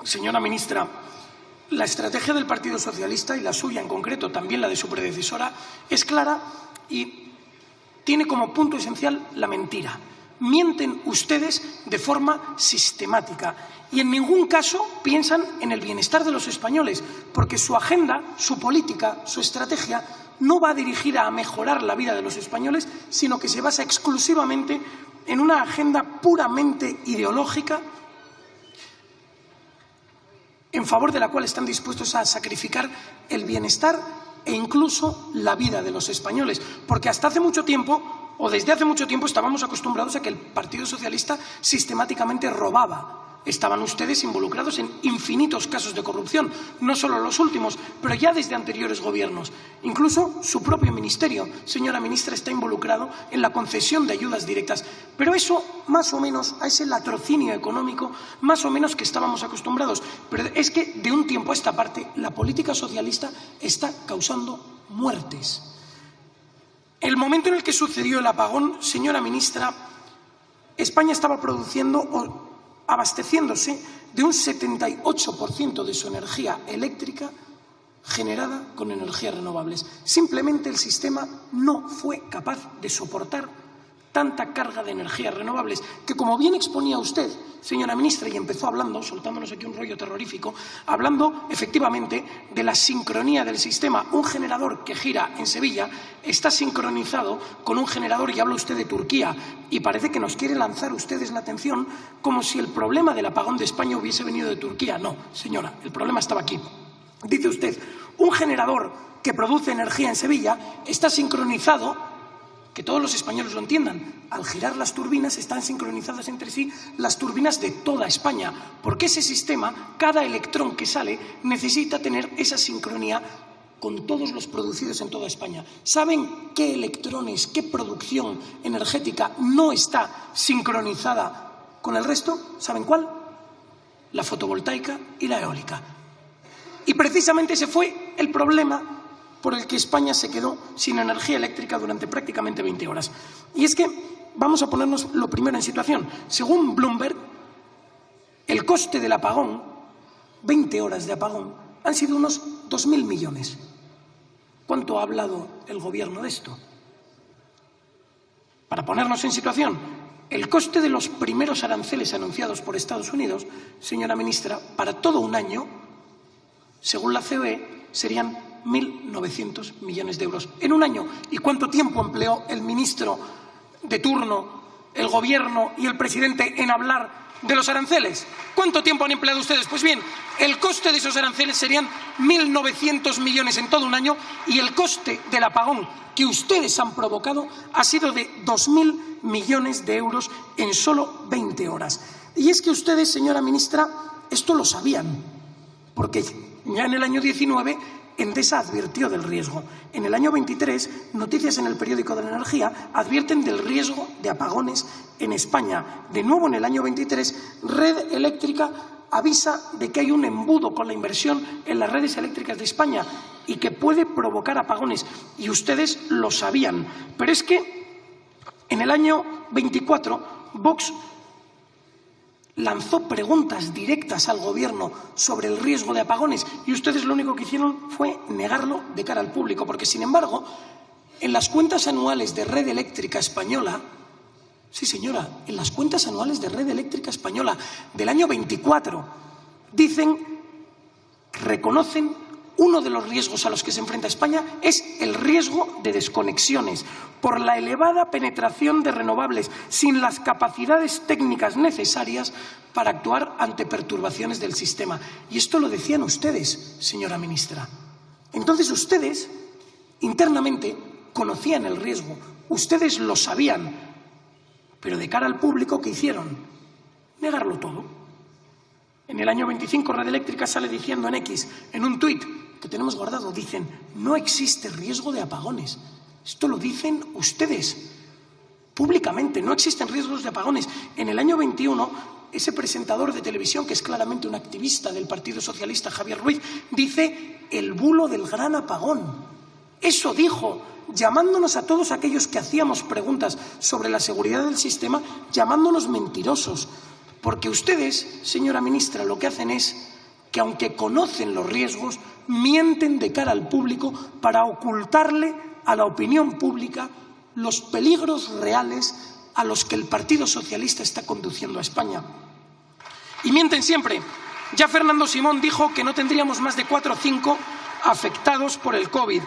Señora ministra, la estrategia del Partido Socialista, y la suya en concreto, también la de su predecesora, es clara y tiene como punto esencial la mentira. Mienten ustedes de forma sistemática y en ningún caso piensan en el bienestar de los españoles, porque su agenda, su política, su estrategia no va dirigida a mejorar la vida de los españoles, sino que se basa exclusivamente en una agenda puramente ideológica en favor de la cual están dispuestos a sacrificar el bienestar e incluso la vida de los españoles. Porque hasta hace mucho tiempo, o desde hace mucho tiempo, estábamos acostumbrados a que el Partido Socialista sistemáticamente robaba. Estaban ustedes involucrados en infinitos casos de corrupción, no solo los últimos, pero ya desde anteriores gobiernos. Incluso su propio ministerio, señora ministra, está involucrado en la concesión de ayudas directas. Pero eso, más o menos, a ese latrocinio económico, más o menos que estábamos acostumbrados. Pero es que de un tiempo a esta parte, la política socialista está causando muertes. El momento en el que sucedió el apagón, señora ministra, España estaba produciendo o abasteciéndose de un 78% de su energía eléctrica generada con energías renovables. Simplemente el sistema no fue capaz de soportar tanta carga de energías renovables, que como bien exponía usted, señora ministra, y empezó hablando, soltándonos aquí un rollo terrorífico, hablando efectivamente de la sincronía del sistema. Un generador que gira en Sevilla está sincronizado con un generador, y habla usted de Turquía, y parece que nos quiere lanzar ustedes la atención como si el problema del apagón de España hubiese venido de Turquía. No, señora, el problema estaba aquí. Dice usted, un generador que produce energía en Sevilla está sincronizado, que todos los españoles lo entiendan, al girar las turbinas están sincronizadas entre sí las turbinas de toda España, porque ese sistema, cada electrón que sale, necesita tener esa sincronía con todos los producidos en toda España. ¿Saben qué electrones, qué producción energética no está sincronizada con el resto? ¿Saben cuál? La fotovoltaica y la eólica. Y precisamente ese fue el problema por el que España se quedó sin energía eléctrica durante prácticamente 20 horas. Y es que vamos a ponernos lo primero en situación. Según Bloomberg, el coste del apagón, 20 horas de apagón, han sido unos 2.000 millones. ¿Cuánto ha hablado el Gobierno de esto? Para ponernos en situación, el coste de los primeros aranceles anunciados por Estados Unidos, señora ministra, para todo un año, según la COE, serían 1.900 millones de euros en un año. ¿Y cuánto tiempo empleó el ministro de turno, el Gobierno y el presidente en hablar de los aranceles? ¿Cuánto tiempo han empleado ustedes? Pues bien, el coste de esos aranceles serían 1.900 millones en todo un año, y el coste del apagón que ustedes han provocado ha sido de 2.000 millones de euros en solo 20 horas. Y es que ustedes, señora ministra, esto lo sabían, porque ya en el año 19 Endesa advirtió del riesgo. En el año 23, Noticias en el Periódico de la Energía advierten del riesgo de apagones en España. De nuevo, en el año 23, Red Eléctrica avisa de que hay un embudo con la inversión en las redes eléctricas de España y que puede provocar apagones. Y ustedes lo sabían. Pero es que en el año 24, Vox lanzó preguntas directas al Gobierno sobre el riesgo de apagones y ustedes lo único que hicieron fue negarlo de cara al público, porque, sin embargo, en las cuentas anuales de Red Eléctrica Española, sí señora, en las cuentas anuales de Red Eléctrica Española del año 24, reconocen uno de los riesgos a los que se enfrenta España es el riesgo de desconexiones por la elevada penetración de renovables sin las capacidades técnicas necesarias para actuar ante perturbaciones del sistema. Y esto lo decían ustedes, señora ministra. Entonces ustedes internamente conocían el riesgo, ustedes lo sabían, pero de cara al público, ¿qué hicieron? Negarlo todo. En el año 25, Red Eléctrica sale diciendo en X, en un tuit que tenemos guardado, dicen, no existe riesgo de apagones. Esto lo dicen ustedes públicamente, no existen riesgos de apagones. En el año 21, ese presentador de televisión, que es claramente un activista del Partido Socialista, Javier Ruiz, dice el bulo del gran apagón. Eso dijo, llamándonos a todos aquellos que hacíamos preguntas sobre la seguridad del sistema, llamándonos mentirosos. Porque ustedes, señora ministra, lo que hacen es que, aunque conocen los riesgos, mienten de cara al público para ocultarle a la opinión pública los peligros reales a los que el Partido Socialista está conduciendo a España. Y mienten siempre. Ya Fernando Simón dijo que no tendríamos más de 4 o 5 afectados por el COVID.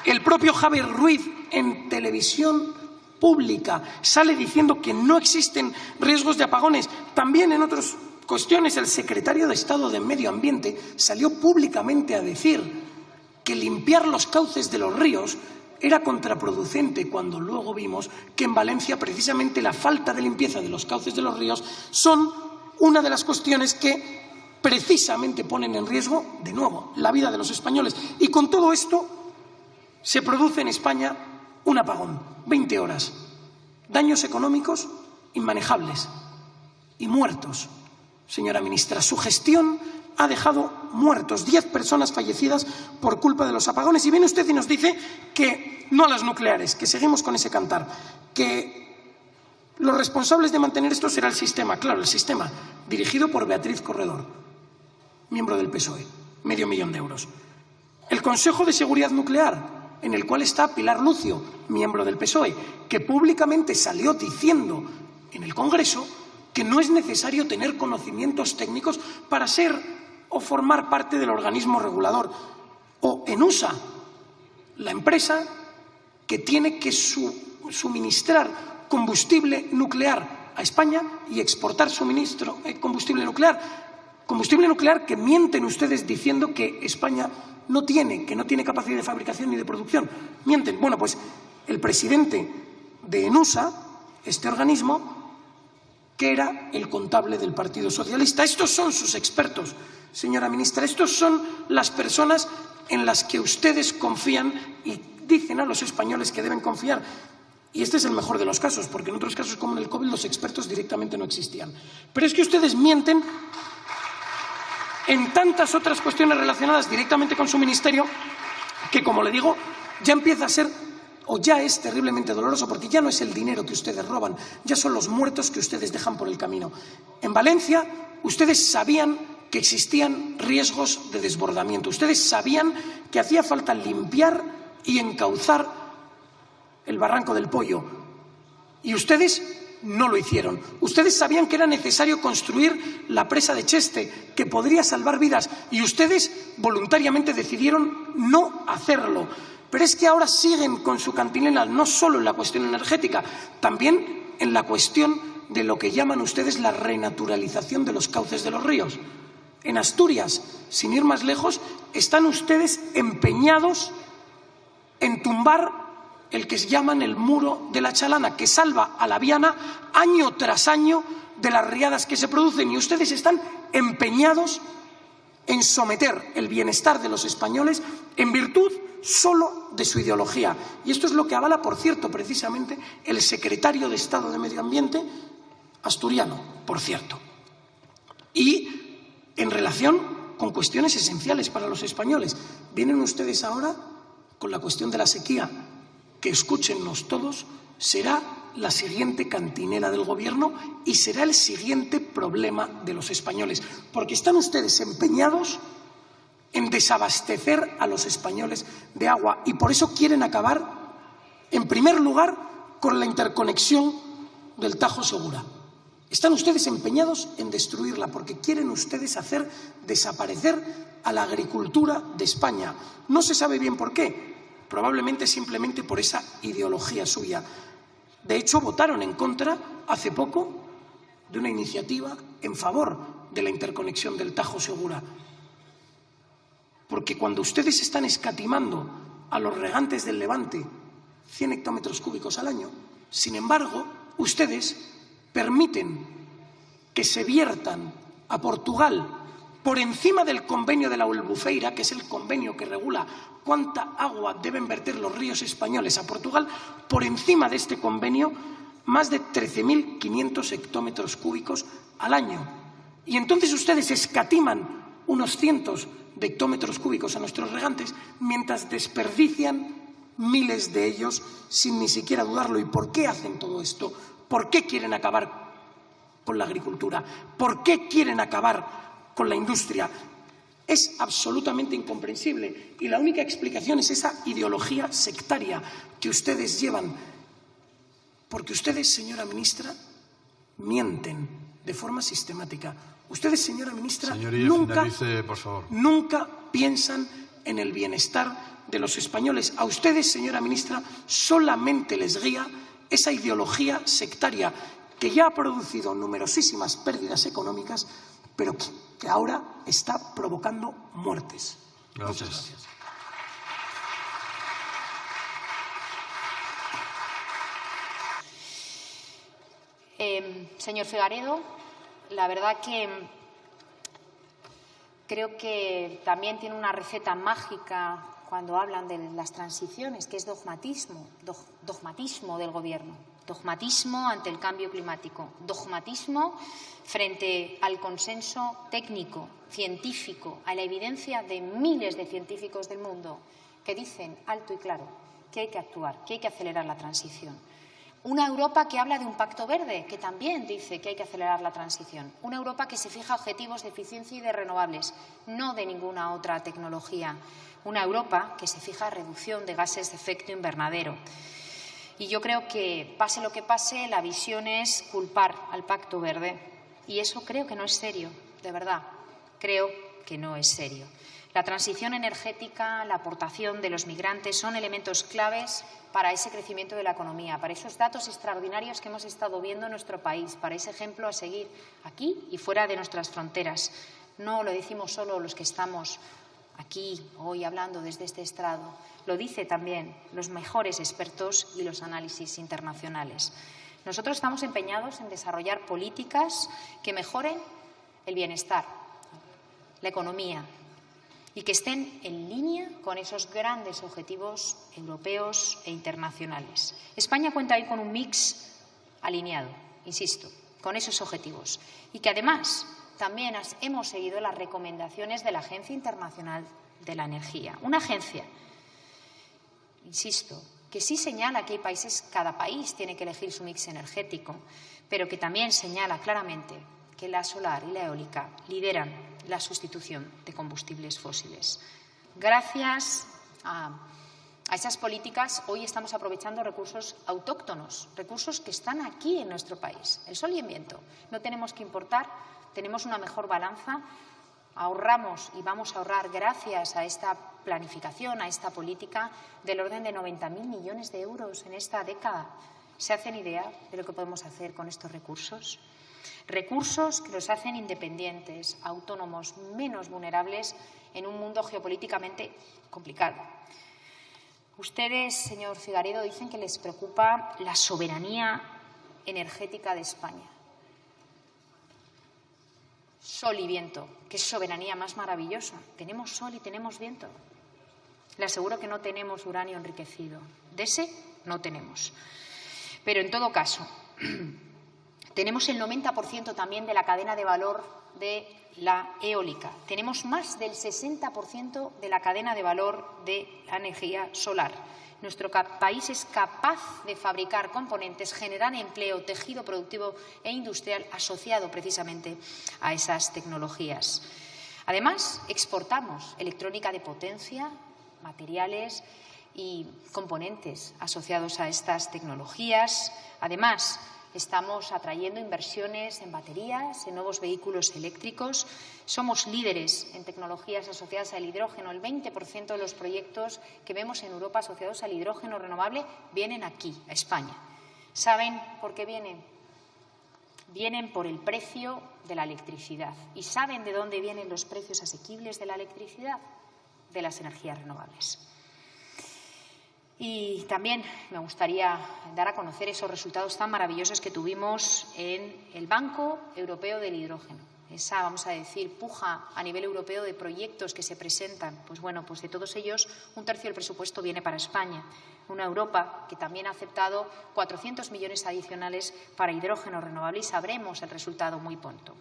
El propio Javier Ruiz, en televisión pública, sale diciendo que no existen riesgos de apagones. También en otras cuestiones, el secretario de Estado de Medio Ambiente salió públicamente a decir que limpiar los cauces de los ríos era contraproducente, cuando luego vimos que en Valencia precisamente la falta de limpieza de los cauces de los ríos son una de las cuestiones que precisamente ponen en riesgo, de nuevo, la vida de los españoles. Y con todo esto se produce en España un apagón, 20 horas, daños económicos inmanejables y muertos. Señora ministra, su gestión ha dejado muertos, 10 personas fallecidas por culpa de los apagones. Y viene usted y nos dice que no a las nucleares, que seguimos con ese cantar, que los responsables de mantener esto será el sistema. Claro, el sistema, dirigido por Beatriz Corredor, miembro del PSOE, $500.000 de euros. El Consejo de Seguridad Nuclear, en el cual está Pilar Lucio, miembro del PSOE, que públicamente salió diciendo en el Congreso que no es necesario tener conocimientos técnicos para ser o formar parte del organismo regulador. O ENUSA, la empresa que tiene que suministrar combustible nuclear a España y exportar combustible nuclear que mienten ustedes diciendo que España no tiene capacidad de fabricación ni de producción. Mienten. Bueno, pues el presidente de ENUSA, este organismo, que era el contable del Partido Socialista. Estos son sus expertos, señora ministra. Estos son las personas en las que ustedes confían y dicen a los españoles que deben confiar. Y este es el mejor de los casos, porque en otros casos, como en el COVID, los expertos directamente no existían. Pero es que ustedes mienten en tantas otras cuestiones relacionadas directamente con su ministerio que, como le digo, ya empieza a ser o ya es terriblemente doloroso, porque ya no es el dinero que ustedes roban, ya son los muertos que ustedes dejan por el camino. En Valencia, ustedes sabían que existían riesgos de desbordamiento. Ustedes sabían que hacía falta limpiar y encauzar el Barranco del Pollo. Y ustedes no lo hicieron. Ustedes sabían que era necesario construir la presa de Cheste, que podría salvar vidas. Y ustedes voluntariamente decidieron no hacerlo. Pero es que ahora siguen con su cantinela, no solo en la cuestión energética, también en la cuestión de lo que llaman ustedes la renaturalización de los cauces de los ríos. En Asturias, sin ir más lejos, están ustedes empeñados en tumbar el que llaman el muro de la Chalana, que salva a la Viana año tras año de las riadas que se producen. Y ustedes están empeñados en someter el bienestar de los españoles en virtud solo de su ideología. Y esto es lo que avala, por cierto, precisamente el secretario de Estado de Medio Ambiente, asturiano, por cierto. Y en relación con cuestiones esenciales para los españoles, vienen ustedes ahora con la cuestión de la sequía, que, escúchennos todos, será la siguiente cantinela del Gobierno y será el siguiente problema de los españoles, porque están ustedes empeñados en desabastecer a los españoles de agua y por eso quieren acabar, en primer lugar, con la interconexión del Tajo Segura. Están ustedes empeñados en destruirla porque quieren ustedes hacer desaparecer a la agricultura de España. No se sabe bien por qué, probablemente simplemente por esa ideología suya. De hecho, votaron en contra hace poco de una iniciativa en favor de la interconexión del Tajo Segura. Porque cuando ustedes están escatimando a los regantes del Levante 100 hectómetros cúbicos al año, sin embargo, ustedes permiten que se viertan a Portugal por encima del convenio de la Albufeira, que es el convenio que regula cuánta agua deben verter los ríos españoles a Portugal, por encima de este convenio, más de 13.500 hectómetros cúbicos al año. Y entonces ustedes escatiman unos cientos de hectómetros cúbicos a nuestros regantes, mientras desperdician miles de ellos sin ni siquiera dudarlo. ¿Y por qué hacen todo esto? ¿Por qué quieren acabar con la agricultura? ¿Por qué quieren acabar con la industria? Es absolutamente incomprensible y la única explicación es esa ideología sectaria que ustedes llevan. Porque ustedes, señora ministra, mienten de forma sistemática. Ustedes, señora ministra, finalice, por favor. Nunca piensan en el bienestar de los españoles. A ustedes, señora ministra, solamente les guía esa ideología sectaria que ya ha producido numerosísimas pérdidas económicas, pero que ahora está provocando muertes. Gracias. Muchas gracias. Señor Figaredo, la verdad que creo que también tiene una receta mágica cuando hablan de las transiciones, que es dogmatismo del Gobierno, dogmatismo ante el cambio climático, dogmatismo frente al consenso técnico, científico, a la evidencia de miles de científicos del mundo que dicen alto y claro que hay que actuar, que hay que acelerar la transición. Una Europa que habla de un pacto verde, que también dice que hay que acelerar la transición. Una Europa que se fija objetivos de eficiencia y de renovables, no de ninguna otra tecnología. Una Europa que se fija reducción de gases de efecto invernadero. Y yo creo que, pase lo que pase, la visión es culpar al pacto verde. Y eso creo que no es serio, de verdad. Creo que no es serio. La transición energética, la aportación de los migrantes son elementos claves para ese crecimiento de la economía, para esos datos extraordinarios que hemos estado viendo en nuestro país, para ese ejemplo a seguir aquí y fuera de nuestras fronteras. No lo decimos solo los que estamos aquí hoy hablando desde este estrado, lo dicen también los mejores expertos y los análisis internacionales. Nosotros estamos empeñados en desarrollar políticas que mejoren el bienestar, la economía, y que estén en línea con esos grandes objetivos europeos e internacionales. España cuenta hoy con un mix alineado, insisto, con esos objetivos y que además también hemos seguido las recomendaciones de la Agencia Internacional de la Energía. Una agencia, insisto, que sí señala que hay países, cada país tiene que elegir su mix energético, pero que también señala claramente que la solar y la eólica lideran la sustitución de combustibles fósiles. Gracias a esas políticas, hoy estamos aprovechando recursos autóctonos, recursos que están aquí en nuestro país, el sol y el viento. No tenemos que importar, tenemos una mejor balanza, ahorramos y vamos a ahorrar gracias a esta planificación, a esta política, del orden de 90.000 millones de euros en esta década. ¿Se hacen idea de lo que podemos hacer con estos recursos? Recursos que los hacen independientes, autónomos, menos vulnerables en un mundo geopolíticamente complicado. Ustedes, señor Figaredo, dicen que les preocupa la soberanía energética de España. Sol y viento, qué soberanía más maravillosa. Tenemos sol y tenemos viento. Le aseguro que no tenemos uranio enriquecido. De ese no tenemos. Pero en todo caso, tenemos el 90% también de la cadena de valor de la eólica. Tenemos más del 60% de la cadena de valor de la energía solar. Nuestro país es capaz de fabricar componentes, generar empleo, tejido productivo e industrial asociado precisamente a esas tecnologías. Además, exportamos electrónica de potencia, materiales y componentes asociados a estas tecnologías. Además, estamos atrayendo inversiones en baterías, en nuevos vehículos eléctricos. Somos líderes en tecnologías asociadas al hidrógeno. El 20% de los proyectos que vemos en Europa asociados al hidrógeno renovable vienen aquí, a España. ¿Saben por qué vienen? Vienen por el precio de la electricidad. ¿Y saben de dónde vienen los precios asequibles de la electricidad? De las energías renovables. Y también me gustaría dar a conocer esos resultados tan maravillosos que tuvimos en el Banco Europeo del Hidrógeno. Esa, vamos a decir, puja a nivel europeo de proyectos que se presentan. Pues bueno, pues de todos ellos, 1/3 del presupuesto viene para España. Una Europa que también ha aceptado 400 millones adicionales para hidrógeno renovable y sabremos el resultado muy pronto.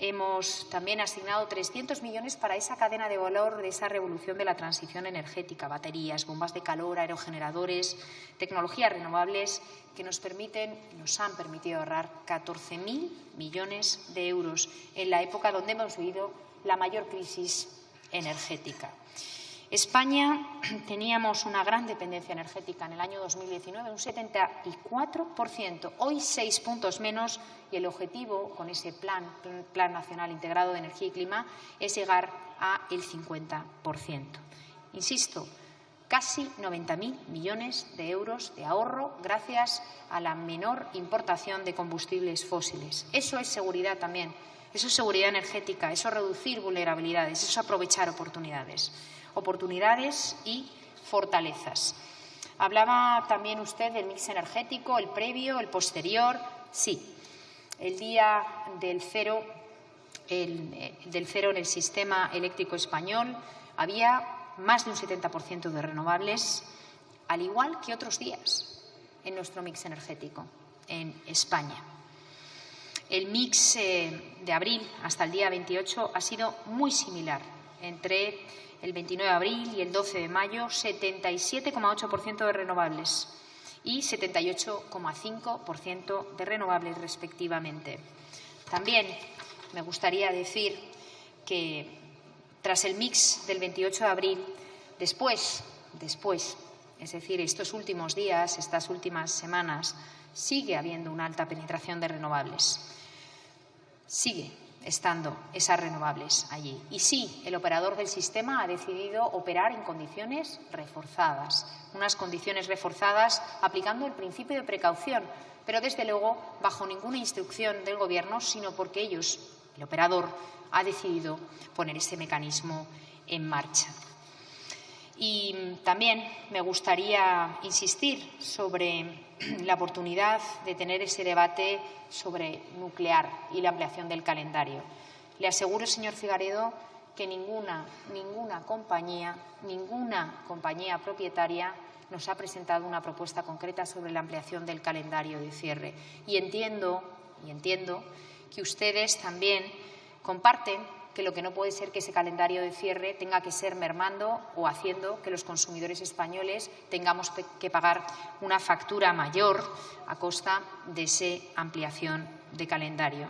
Hemos también asignado 300 millones para esa cadena de valor de esa revolución de la transición energética, baterías, bombas de calor, aerogeneradores, tecnologías renovables que nos han permitido ahorrar 14.000 millones de euros en la época donde hemos vivido la mayor crisis energética. España teníamos una gran dependencia energética en el año 2019, un 74%, hoy 6 puntos menos, y el objetivo con ese Plan Nacional Integrado de Energía y Clima es llegar al 50%. Insisto, casi 90.000 millones de euros de ahorro gracias a la menor importación de combustibles fósiles. Eso es seguridad también, eso es seguridad energética, eso es reducir vulnerabilidades, eso es aprovechar oportunidades y fortalezas. Hablaba también usted del mix energético, el previo, el posterior. Sí, el día del cero en el sistema eléctrico español había más de un 70% de renovables, al igual que otros días en nuestro mix energético en España. El mix de abril hasta el día 28 ha sido muy similar. Entre el 29 de abril y el 12 de mayo, 77,8% de renovables y 78,5% de renovables, respectivamente. También me gustaría decir que tras el mix del 28 de abril, después, es decir, estos últimos días, estas últimas semanas, sigue habiendo una alta penetración de renovables. Sigue estando esas renovables allí. Y sí, el operador del sistema ha decidido operar en condiciones reforzadas, unas condiciones reforzadas aplicando el principio de precaución, pero desde luego bajo ninguna instrucción del Gobierno, sino porque el operador, ha decidido poner ese mecanismo en marcha. Y también me gustaría insistir sobre la oportunidad de tener ese debate sobre nuclear y la ampliación del calendario. Le aseguro, señor Figaredo, que ninguna compañía propietaria nos ha presentado una propuesta concreta sobre la ampliación del calendario de cierre. Y entiendo que ustedes también comparten que lo que no puede ser que ese calendario de cierre tenga que ser mermando o haciendo que los consumidores españoles tengamos que pagar una factura mayor a costa de esa ampliación de calendario.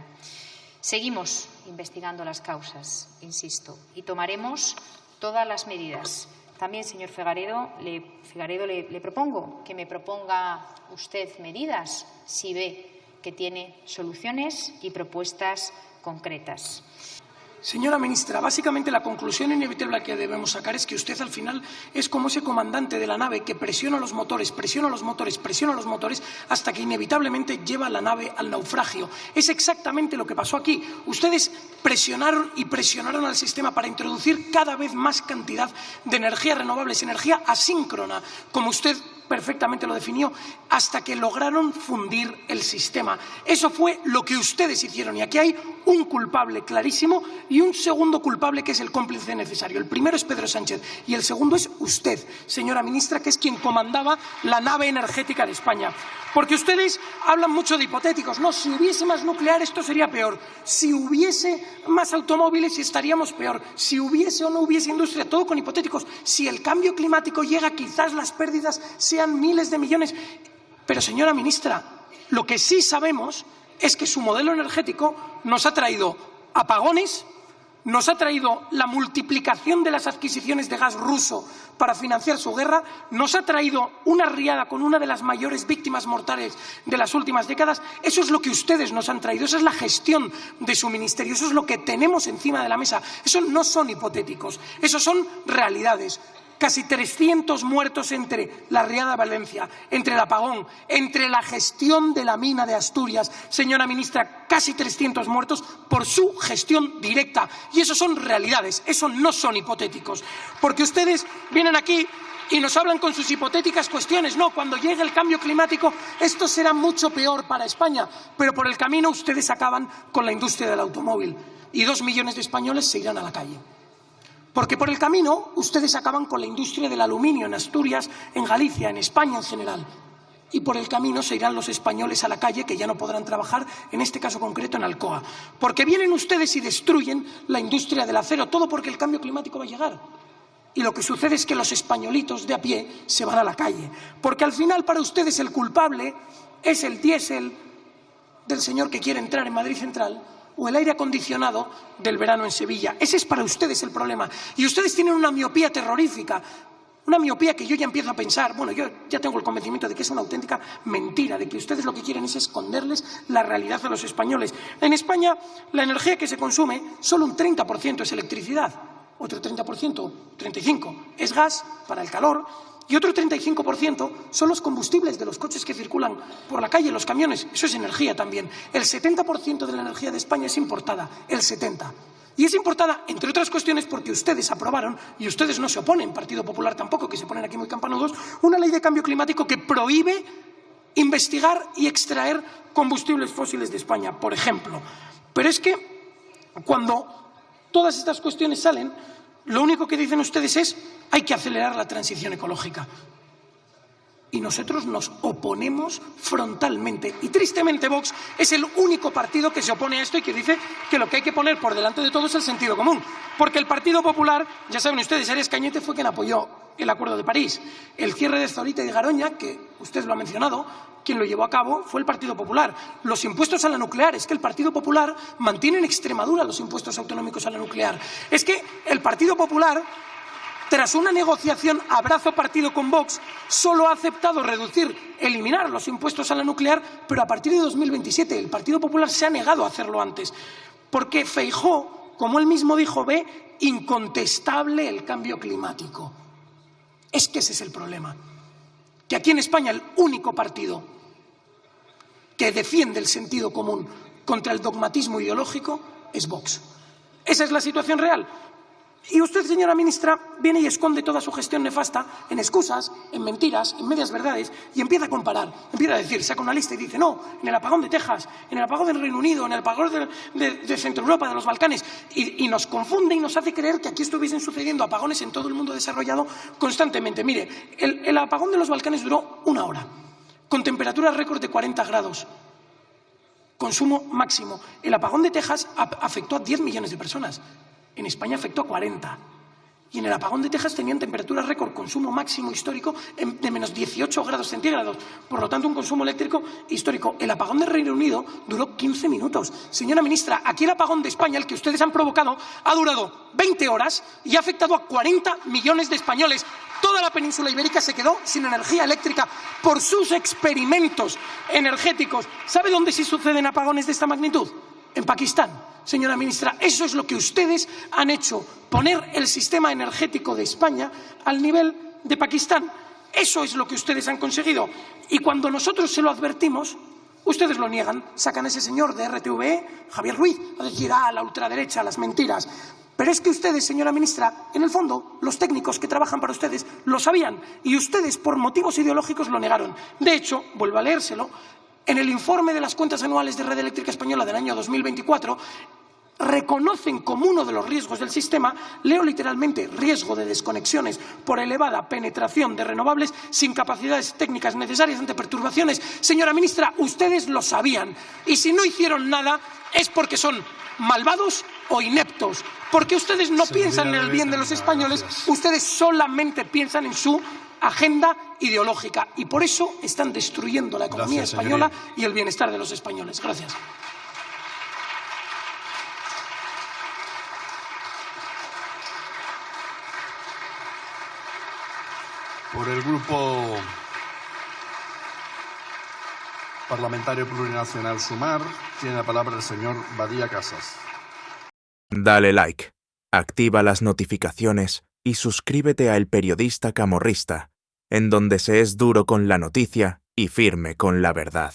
Seguimos investigando las causas, insisto, y tomaremos todas las medidas. También, señor Figaredo, le propongo que me proponga usted medidas si ve que tiene soluciones y propuestas concretas. Señora ministra, básicamente la conclusión inevitable que debemos sacar es que usted al final es como ese comandante de la nave que presiona los motores hasta que inevitablemente lleva la nave al naufragio. Es exactamente lo que pasó aquí. Ustedes presionaron y presionaron al sistema para introducir cada vez más cantidad de energías renovables, energía asíncrona, como usted perfectamente lo definió, hasta que lograron fundir el sistema. Eso fue lo que ustedes hicieron y aquí hay un culpable clarísimo y un segundo culpable que es el cómplice necesario. El primero es Pedro Sánchez y el segundo es usted, señora ministra, que es quien comandaba la nave energética de España. Porque ustedes hablan mucho de hipotéticos. No, si hubiese más nuclear esto sería peor. Si hubiese más automóviles estaríamos peor. Si hubiese o no hubiese industria, todo con hipotéticos. Si el cambio climático llega, quizás las pérdidas sean miles de millones. Pero, señora ministra, lo que sí sabemos es que su modelo energético nos ha traído apagones, nos ha traído la multiplicación de las adquisiciones de gas ruso para financiar su guerra, nos ha traído una riada con una de las mayores víctimas mortales de las últimas décadas. Eso es lo que ustedes nos han traído, esa es la gestión de su ministerio, eso es lo que tenemos encima de la mesa. Eso no son hipotéticos, eso son realidades. Casi 300 muertos entre la riada de Valencia, entre el apagón, entre la gestión de la mina de Asturias. Señora ministra, casi 300 muertos por su gestión directa. Y eso son realidades, eso no son hipotéticos. Porque ustedes vienen aquí y nos hablan con sus hipotéticas cuestiones. No, cuando llegue el cambio climático esto será mucho peor para España. Pero por el camino ustedes acaban con la industria del automóvil y 2 millones de españoles se irán a la calle. Porque por el camino ustedes acaban con la industria del aluminio en Asturias, en Galicia, en España en general. y por el camino se irán los españoles a la calle, que ya no podrán trabajar, en este caso concreto en Alcoa. Porque vienen ustedes y destruyen la industria del acero, todo porque el cambio climático va a llegar. Y lo que sucede es que los españolitos de a pie se van a la calle. Porque al final para ustedes el culpable es el diésel del señor que quiere entrar en Madrid Central o el aire acondicionado del verano en Sevilla. Ese es para ustedes el problema. Y ustedes tienen una miopía terrorífica. Una miopía que yo ya empiezo a pensar, bueno, yo ya tengo el convencimiento de que es una auténtica mentira, de que ustedes lo que quieren es esconderles la realidad a los españoles. En España, la energía que se consume, solo un 30% es electricidad, otro 30%, 35%, es gas para el calor y otro 35% son los combustibles de los coches que circulan por la calle, los camiones. Eso es energía también. El 70% de la energía de España es importada, el 70%. Y es importada, entre otras cuestiones, porque ustedes aprobaron, y ustedes no se oponen, Partido Popular tampoco, que se ponen aquí muy campanudos, una ley de cambio climático que prohíbe investigar y extraer combustibles fósiles de España, por ejemplo. Pero es que cuando todas estas cuestiones salen, lo único que dicen ustedes es hay que acelerar la transición ecológica. Y nosotros nos oponemos frontalmente. Y tristemente Vox es el único partido que se opone a esto y que dice que lo que hay que poner por delante de todo es el sentido común. Porque el Partido Popular, ya saben ustedes, Arias Cañete fue quien apoyó el Acuerdo de París. El cierre de Zorita y de Garoña, que usted lo ha mencionado, quien lo llevó a cabo fue el Partido Popular. Los impuestos a la nuclear, es que el Partido Popular mantiene en Extremadura los impuestos autonómicos a la nuclear. Es que el Partido Popular, tras una negociación a brazo partido con Vox, solo ha aceptado eliminar los impuestos a la nuclear, pero a partir de 2027 el Partido Popular se ha negado a hacerlo antes, porque Feijóo, como él mismo dijo, ve incontestable el cambio climático. Es que ese es el problema, que aquí en España el único partido que defiende el sentido común contra el dogmatismo ideológico es Vox. Esa es la situación real. Y usted, señora ministra, viene y esconde toda su gestión nefasta en excusas, en mentiras, en medias verdades y empieza a comparar. Empieza a decir, saca una lista y dice, no, en el apagón de Texas, en el apagón del Reino Unido, en el apagón de Centro Europa, de los Balcanes, y nos confunde y nos hace creer que aquí estuviesen sucediendo apagones en todo el mundo desarrollado constantemente. Mire, el apagón de los Balcanes duró 1 hora, con temperaturas récord de 40 grados, consumo máximo. El apagón de Texas afectó a 10 millones de personas. En España afectó a 40. Y en el apagón de Texas tenían temperaturas récord, consumo máximo histórico de menos 18 grados centígrados. Por lo tanto, un consumo eléctrico histórico. El apagón del Reino Unido duró 15 minutos. Señora ministra, aquí el apagón de España, el que ustedes han provocado, ha durado 20 horas y ha afectado a 40 millones de españoles. Toda la península ibérica se quedó sin energía eléctrica por sus experimentos energéticos. ¿Sabe dónde sí suceden apagones de esta magnitud? En Pakistán. Señora ministra, eso es lo que ustedes han hecho, poner el sistema energético de España al nivel de Pakistán. Eso es lo que ustedes han conseguido. Y cuando nosotros se lo advertimos, ustedes lo niegan. Sacan a ese señor de RTVE, Javier Ruiz, a decir, la ultraderecha, las mentiras. Pero es que ustedes, señora ministra, en el fondo, los técnicos que trabajan para ustedes lo sabían y ustedes, por motivos ideológicos, lo negaron. De hecho, vuelvo a leérselo, en el informe de las cuentas anuales de Red Eléctrica Española del año 2024, reconocen como uno de los riesgos del sistema, leo literalmente, riesgo de desconexiones por elevada penetración de renovables sin capacidades técnicas necesarias ante perturbaciones. Señora ministra, ustedes lo sabían y si no hicieron nada es porque son malvados o ineptos, porque ustedes no piensan en el bien de los españoles, ustedes solamente piensan en su agenda ideológica y por eso están destruyendo la economía española y el bienestar de los españoles. Gracias. Por el Grupo Parlamentario Plurinacional Sumar, tiene la palabra el señor Badía Casas. Dale like, activa las notificaciones y suscríbete a El Periodista Camorrista, en donde se es duro con la noticia y firme con la verdad.